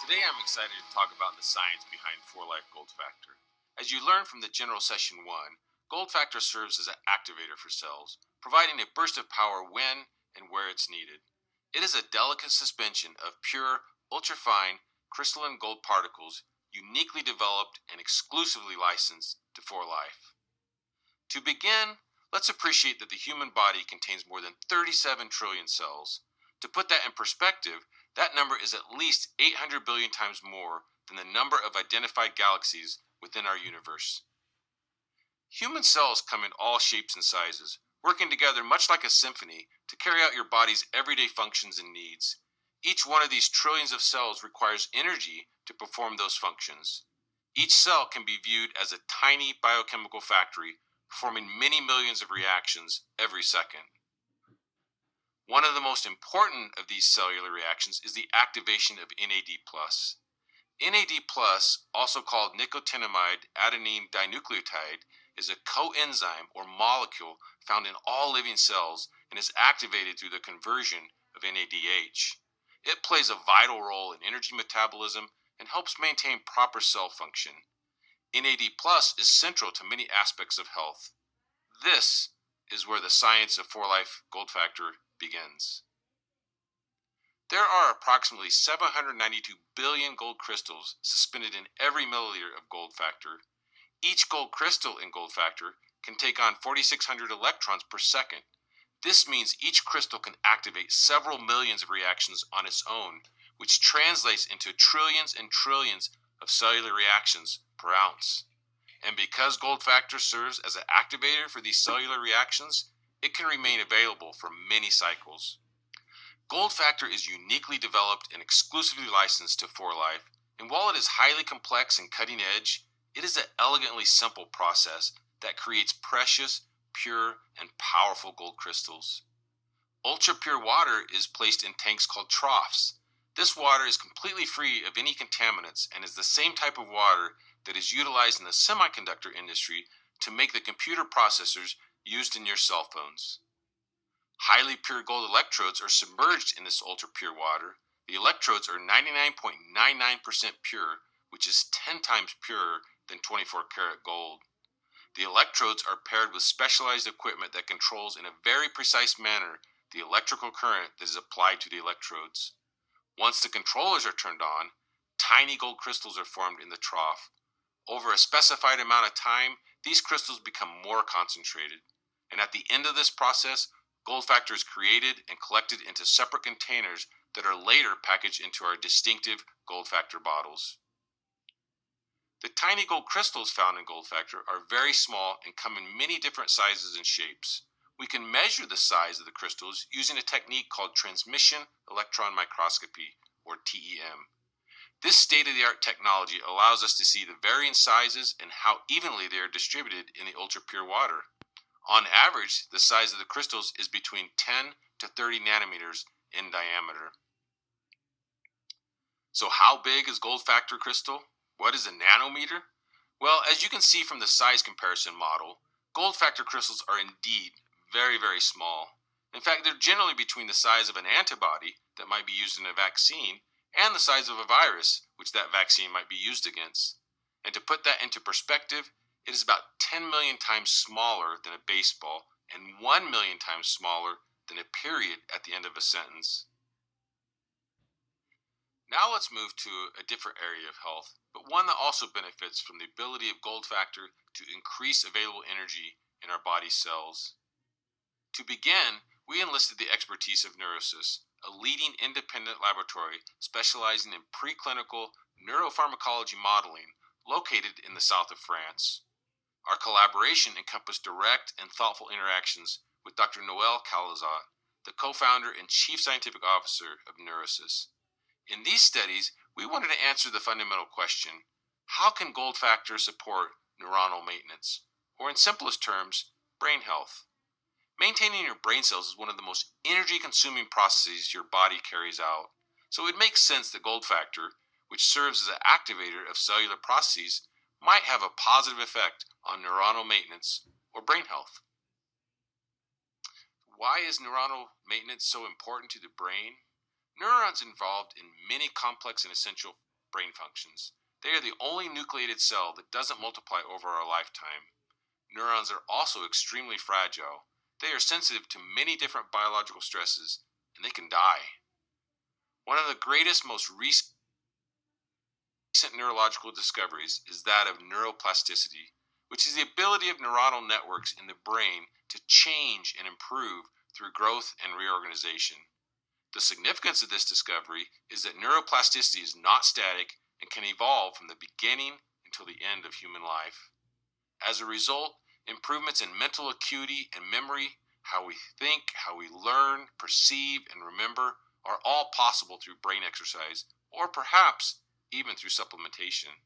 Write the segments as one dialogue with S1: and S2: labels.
S1: Today I'm excited to talk about the science behind 4Life Gold Factor. As you learned from the General Session 1, Gold Factor serves as an activator for cells, providing a burst of power when and where it's needed. It is a delicate suspension of pure, ultrafine, crystalline gold particles uniquely developed and exclusively licensed to 4Life. To begin, let's appreciate that the human body contains more than 37 trillion cells. To put that in perspective, that number is at least 800 billion times more than the number of identified galaxies within our universe. Human cells come in all shapes and sizes, working together much like a symphony to carry out your body's everyday functions and needs. Each one of these trillions of cells requires energy to perform those functions. Each cell can be viewed as a tiny biochemical factory performing many millions of reactions every second. One of the most important of these cellular reactions is the activation of NAD+. NAD+, also called nicotinamide adenine dinucleotide, is a coenzyme or molecule found in all living cells and is activated through the conversion of NADH. It plays a vital role in energy metabolism and helps maintain proper cell function. NAD+ is central to many aspects of health. This is where the science of 4Life Gold Factor begins. There are approximately 792 billion gold crystals suspended in every milliliter of gold factor. Each gold crystal in gold factor can take on 4,600 electrons per second. This means each crystal can activate several millions of reactions on its own, which translates into trillions and trillions of cellular reactions per ounce. And because gold factor serves as an activator for these cellular reactions, it can remain available for many cycles. Gold Factor is uniquely developed and exclusively licensed to 4Life, and while it is highly complex and cutting edge, it is an elegantly simple process that creates precious, pure, and powerful gold crystals. Ultra-pure water is placed in tanks called troughs. This water is completely free of any contaminants and is the same type of water that is utilized in the semiconductor industry to make the computer processors used in your cell phones. Highly pure gold electrodes are submerged in this ultra-pure water. The electrodes are 99.99% pure, which is 10 times purer than 24-karat gold. The electrodes are paired with specialized equipment that controls in a very precise manner the electrical current that is applied to the electrodes. Once the controllers are turned on, tiny gold crystals are formed in the trough. Over a specified amount of time, these crystals become more concentrated. And at the end of this process, gold factor is created and collected into separate containers that are later packaged into our distinctive gold factor bottles. The tiny gold crystals found in gold factor are very small and come in many different sizes and shapes. We can measure the size of the crystals using a technique called transmission electron microscopy, or TEM. This state-of-the-art technology allows us to see the varying sizes and how evenly they are distributed in the ultra-pure water. On average, the size of the crystals is between 10 to 30 nanometers in diameter. So how big is gold factor crystal? What is a nanometer? Well, as you can see from the size comparison model, gold factor crystals are indeed very, very small. In fact, they're generally between the size of an antibody that might be used in a vaccine and the size of a virus, which that vaccine might be used against. And to put that into perspective, it is about 10 million times smaller than a baseball and 1 million times smaller than a period at the end of a sentence. Now let's move to a different area of health, but one that also benefits from the ability of gold factor to increase available energy in our body cells. To begin, we enlisted the expertise of Neurosys, a leading independent laboratory specializing in preclinical neuropharmacology modeling located in the south of France. Our collaboration encompassed direct and thoughtful interactions with Dr. Noel Calazat, the co-founder and chief scientific officer of Neurosys. In these studies, we wanted to answer the fundamental question, how can gold factor support neuronal maintenance, or in simplest terms, brain health? Maintaining your brain cells is one of the most energy-consuming processes your body carries out, so it makes sense that gold factor, which serves as an activator of cellular processes, might have a positive effect on neuronal maintenance or brain health. Why is neuronal maintenance so important to the brain? Neurons involved in many complex and essential brain functions. They are the only nucleated cell that doesn't multiply over our lifetime. Neurons are also extremely fragile. They are sensitive to many different biological stresses, and they can die. One of the greatest, most recent neurological discoveries is that of neuroplasticity, which is the ability of neuronal networks in the brain to change and improve through growth and reorganization. The significance of this discovery is that neuroplasticity is not static and can evolve from the beginning until the end of human life. As a result, improvements in mental acuity and memory, how we think, how we learn, perceive, and remember are all possible through brain exercise, or perhaps even through supplementation.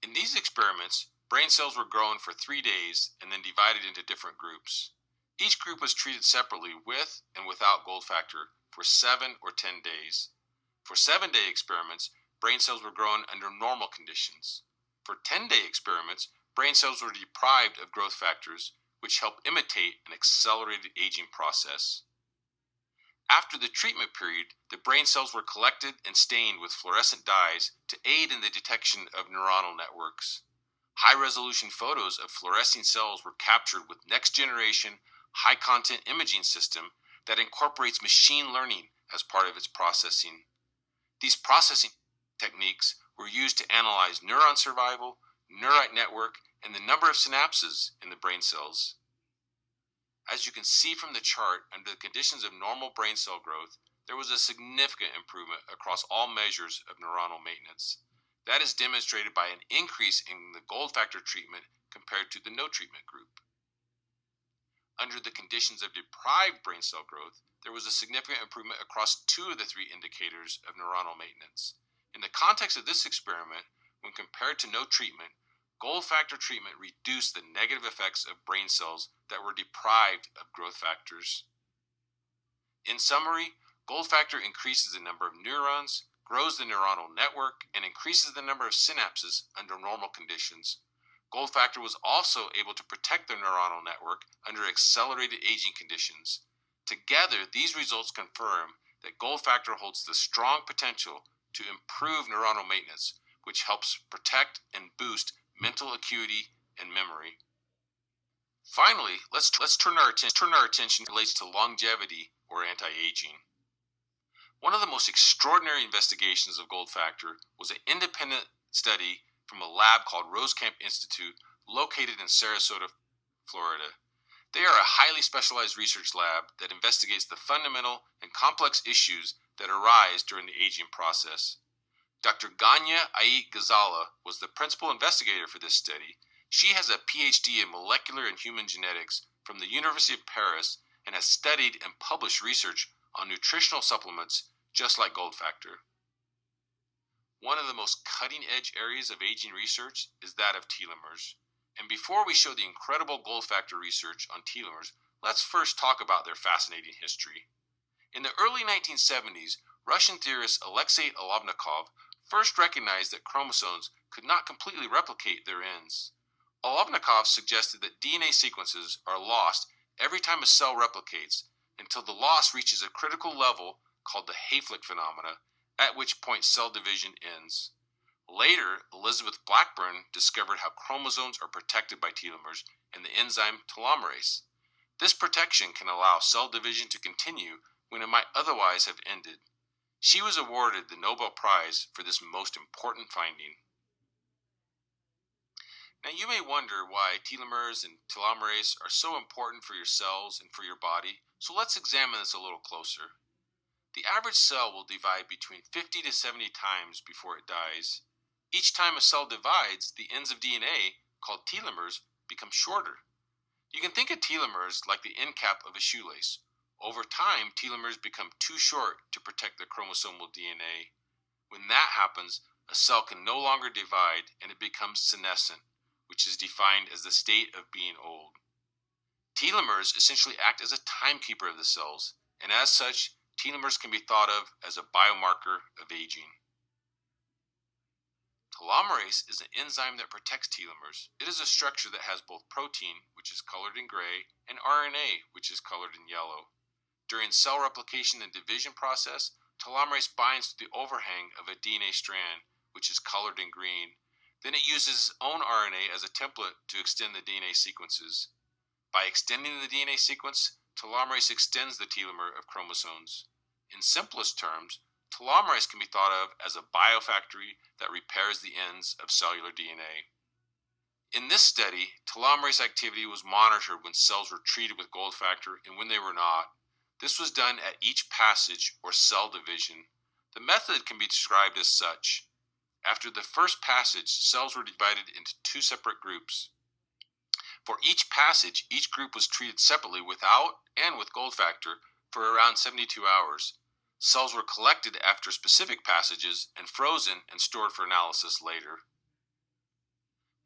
S1: In these experiments, brain cells were grown for 3 days and then divided into different groups. Each group was treated separately with and without gold factor for 7 or 10 days. For 7-day experiments, brain cells were grown under normal conditions. For 10-day experiments, brain cells were deprived of growth factors, which help imitate an accelerated aging process. After the treatment period, the brain cells were collected and stained with fluorescent dyes to aid in the detection of neuronal networks. High-resolution photos of fluorescing cells were captured with next-generation, high-content imaging system that incorporates machine learning as part of its processing. These processing techniques were used to analyze neuron survival, neurite network, and the number of synapses in the brain cells. As you can see from the chart, under the conditions of normal brain cell growth, there was a significant improvement across all measures of neuronal maintenance. That is demonstrated by an increase in the gold factor treatment compared to the no treatment group. Under the conditions of deprived brain cell growth, there was a significant improvement across 2 of the 3 indicators of neuronal maintenance. In the context of this experiment, when compared to no treatment, gold factor treatment reduced the negative effects of brain cells that were deprived of growth factors. In summary, gold factor increases the number of neurons, grows the neuronal network, and increases the number of synapses under normal conditions. Gold factor was also able to protect the neuronal network under accelerated aging conditions. Together, these results confirm that gold factor holds the strong potential to improve neuronal maintenance, which helps protect and boost mental acuity and memory. Finally, let's turn our attention relates to longevity or anti-aging. One of the most extraordinary investigations of gold factor was an independent study from a lab called Rosecamp Institute located in Sarasota, Florida. They are a highly specialized research lab that investigates the fundamental and complex issues that arise during the aging process. Dr. Gania Ait Ghazala was the principal investigator for this study. She has a PhD in molecular and human genetics from the University of Paris and has studied and published research on nutritional supplements just like gold factor. One of the most cutting-edge areas of aging research is that of telomeres. And before we show the incredible gold factor research on telomeres, let's first talk about their fascinating history. In the early 1970s, Russian theorist Alexei Alovnikov first recognized that chromosomes could not completely replicate their ends. Alovnikov suggested that DNA sequences are lost every time a cell replicates until the loss reaches a critical level called the Hayflick phenomena, at which point cell division ends. Later, Elizabeth Blackburn discovered how chromosomes are protected by telomeres and the enzyme telomerase. This protection can allow cell division to continue when it might otherwise have ended. She was awarded the Nobel Prize for this most important finding. Now you may wonder why telomeres and telomerase are so important for your cells and for your body, so let's examine this a little closer. The average cell will divide between 50 to 70 times before it dies. Each time a cell divides, the ends of DNA, called telomeres, become shorter. You can think of telomeres like the end cap of a shoelace. Over time, telomeres become too short to protect the chromosomal DNA. When that happens, a cell can no longer divide and it becomes senescent, which is defined as the state of being old. Telomeres essentially act as a timekeeper of the cells, and as such, telomeres can be thought of as a biomarker of aging. Telomerase is an enzyme that protects telomeres. It is a structure that has both protein, which is colored in gray, and RNA, which is colored in yellow. During cell replication and division process, telomerase binds to the overhang of a DNA strand, which is colored in green. Then it uses its own RNA as a template to extend the DNA sequences. By extending the DNA sequence, telomerase extends the telomere of chromosomes. In simplest terms, telomerase can be thought of as a biofactory that repairs the ends of cellular DNA. In this study, telomerase activity was monitored when cells were treated with gold factor and when they were not. This was done at each passage or cell division. The method can be described as such. After the first passage, cells were divided into two separate groups. For each passage, each group was treated separately without and with gold factor for around 72 hours. Cells were collected after specific passages and frozen and stored for analysis later.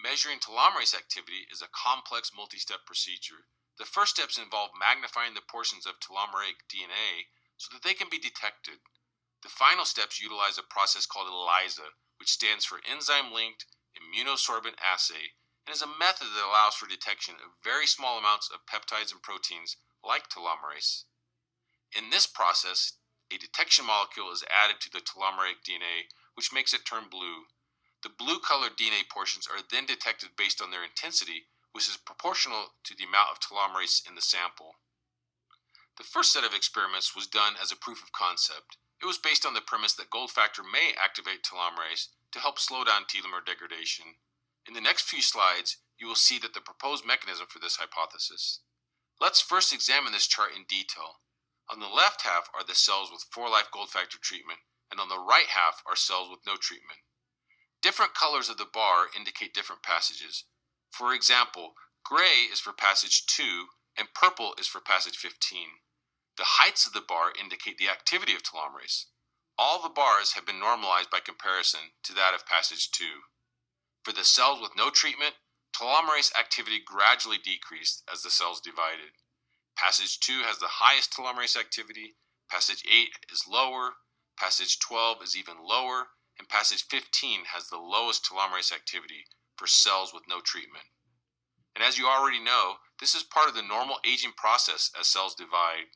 S1: Measuring telomerase activity is a complex multi-step procedure. The first steps involve magnifying the portions of telomerase DNA so that they can be detected. The final steps utilize a process called ELISA, which stands for Enzyme-Linked Immunosorbent Assay, and is a method that allows for detection of very small amounts of peptides and proteins like telomerase. In this process, a detection molecule is added to the telomerase DNA, which makes it turn blue. The blue-colored DNA portions are then detected based on their intensity, which is proportional to the amount of telomerase in the sample. The first set of experiments was done as a proof of concept. It was based on the premise that gold factor may activate telomerase to help slow down telomere degradation. In the next few slides, you will see that the proposed mechanism for this hypothesis. Let's first examine this chart in detail. On the left half are the cells with 4-life gold factor treatment, and on the right half are cells with no treatment. Different colors of the bar indicate different passages. For example, gray is for passage 2 and purple is for passage 15. The heights of the bar indicate the activity of telomerase. All the bars have been normalized by comparison to that of passage 2. For the cells with no treatment, telomerase activity gradually decreased as the cells divided. Passage 2 has the highest telomerase activity, passage 8 is lower, passage 12 is even lower, and passage 15 has the lowest telomerase activity for cells with no treatment. And as you already know, this is part of the normal aging process as cells divide.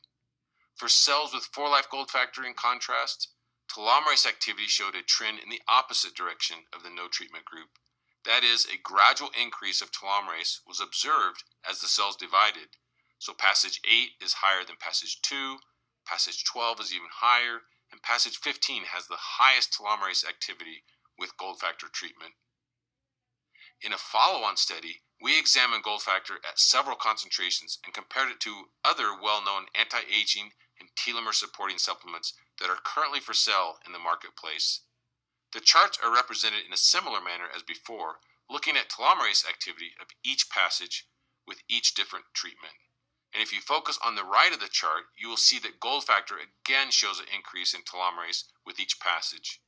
S1: For cells with 4-life gold factor, in contrast, telomerase activity showed a trend in the opposite direction of the no treatment group. That is, a gradual increase of telomerase was observed as the cells divided. So passage 8 is higher than passage 2, passage 12 is even higher, and passage 15 has the highest telomerase activity with gold factor treatment. In a follow-on study, we examined gold factor at several concentrations and compared it to other well-known anti-aging and telomere-supporting supplements that are currently for sale in the marketplace. The charts are represented in a similar manner as before, looking at telomerase activity of each passage with each different treatment. And if you focus on the right of the chart, you will see that gold factor again shows an increase in telomerase with each passage.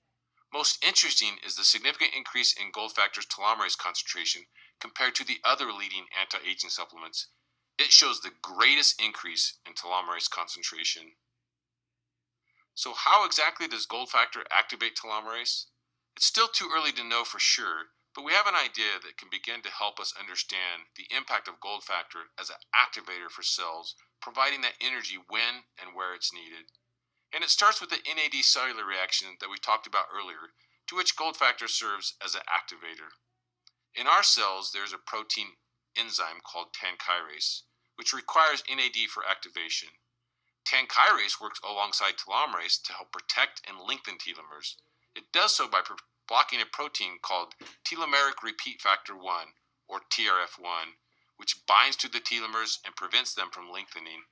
S1: Most interesting is the significant increase in gold factor's telomerase concentration compared to the other leading anti-aging supplements. It shows the greatest increase in telomerase concentration. So how exactly does gold factor activate telomerase? It's still too early to know for sure, but we have an idea that can begin to help us understand the impact of gold factor as an activator for cells, providing that energy when and where it's needed. And it starts with the NAD cellular reaction that we talked about earlier, to which gold factor serves as an activator. In our cells, there's a protein enzyme called tan-chyrase, which requires NAD for activation. Tan-chyrase works alongside telomerase to help protect and lengthen telomeres. It does so by blocking a protein called telomeric repeat factor 1, or TRF1, which binds to the telomeres and prevents them from lengthening.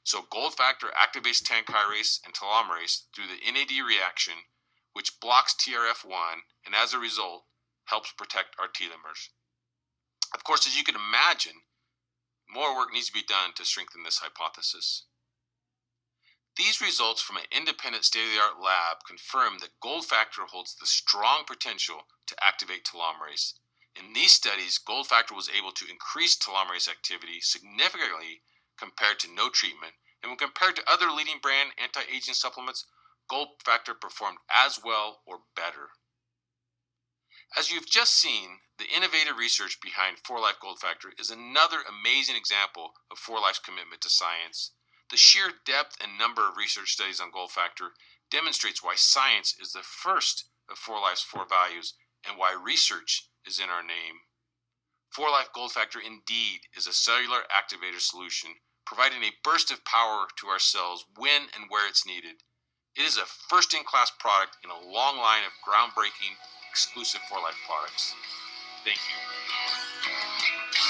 S1: So gold factor activates tan-chyrase and telomerase through the NAD reaction, which blocks TRF1 and as a result helps protect our telomeres. Of course, as you can imagine, more work needs to be done to strengthen this hypothesis. These results from an independent state-of-the-art lab confirm that gold factor holds the strong potential to activate telomerase. In these studies, gold factor was able to increase telomerase activity significantly compared to no treatment, and when compared to other leading brand anti-aging supplements, gold factor performed as well or better. As you've just seen, the innovative research behind 4-Life Gold Factor is another amazing example of 4Life's commitment to science. The sheer depth and number of research studies on gold factor demonstrates why science is the first of 4Life's 4 values and why research is in our name. 4Life Gold Factor indeed is a cellular activator solution, providing a burst of power to our cells when and where it's needed. It is a first-in-class product in a long line of groundbreaking, exclusive 4Life products. Thank you.